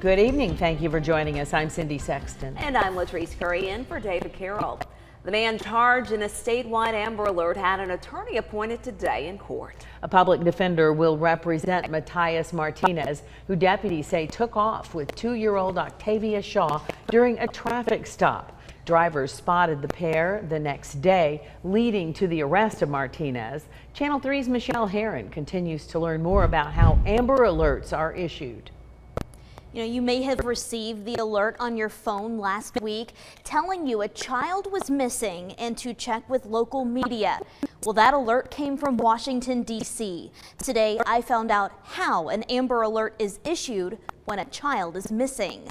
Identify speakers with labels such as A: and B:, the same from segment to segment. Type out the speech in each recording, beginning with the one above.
A: Good evening. Thank you for joining us. I'm Cindy Sexton.
B: And I'm Latrice Curry in for David Carroll. The man charged in a statewide Amber Alert had an attorney appointed today in court.
A: A public defender will represent Matias Martinez, who deputies say took off with 2-year-old Octavia Shaw during a traffic stop. Drivers spotted the pair the next day, leading to the arrest of Martinez. Channel 3's Michelle Herron continues to learn more about how Amber Alerts are issued.
C: You may have received the alert on your phone last week telling you a child was missing and to check with local media. Well, that alert came from Washington, D.C. Today, I found out how an Amber Alert is issued when a child is missing.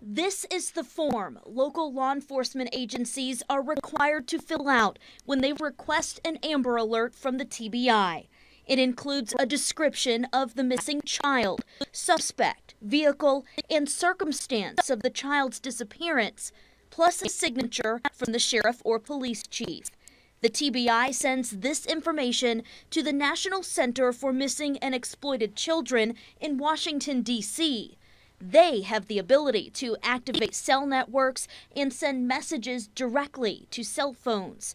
C: This is the form local law enforcement agencies are required to fill out when they request an Amber Alert from the TBI. It includes a description of the missing child, suspect, vehicle, and circumstance of the child's disappearance, plus a signature from the sheriff or police chief. The TBI sends this information to the National Center for Missing and Exploited Children in Washington, D.C. They have the ability to activate cell networks and send messages directly to cell phones.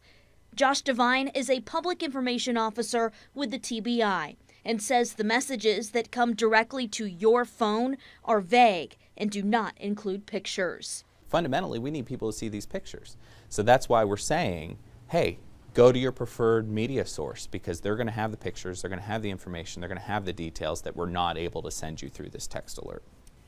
C: Josh Devine is a public information officer with the TBI and says the messages that come directly to your phone are vague and do not include pictures.
D: Fundamentally, we need people to see these pictures. So that's why we're saying, hey, go to your preferred media source, because they're going to have the pictures, they're going to have the information, they're going to have the details that we're not able to send you through this text alert.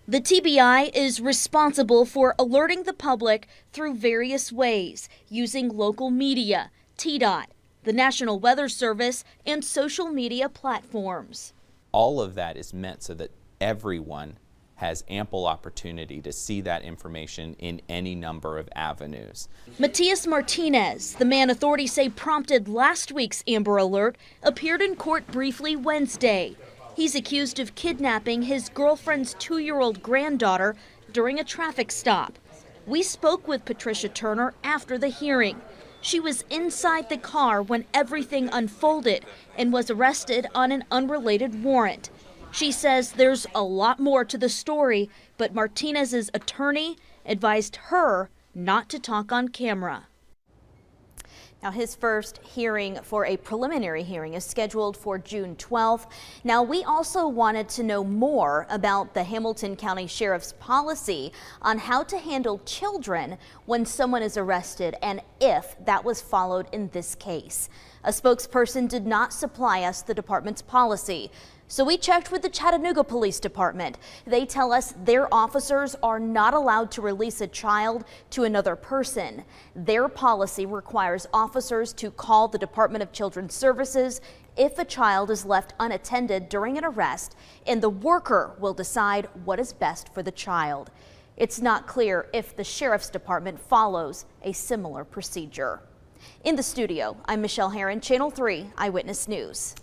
C: The TBI is responsible for alerting the public through various ways, using local media, TDOT, the National Weather Service, and social media platforms.
D: All of that is meant so that everyone has ample opportunity to see that information in any number of avenues.
C: Matias Martinez, the man authorities say prompted last week's Amber Alert, appeared in court briefly Wednesday. He's accused of kidnapping his girlfriend's 2-year-old granddaughter during a traffic stop. We spoke with Patricia Turner after the hearing. She was inside the car when everything unfolded and was arrested on an unrelated warrant. She says there's a lot more to the story, but Martinez's attorney advised her not to talk on camera. Now, his first hearing for a preliminary hearing is scheduled for June 12th. Now, we also wanted to know more about the Hamilton County Sheriff's policy on how to handle children when someone is arrested and if that was followed in this case. A spokesperson did not supply us the department's policy. So we checked with the Chattanooga Police Department. They tell us their officers are not allowed to release a child to another person. Their policy requires officers to call the Department of Children's Services if a child is left unattended during an arrest, and the worker will decide what is best for the child. It's not clear if the Sheriff's Department follows a similar procedure. In the studio, I'm Michelle Herron, Channel 3 Eyewitness News.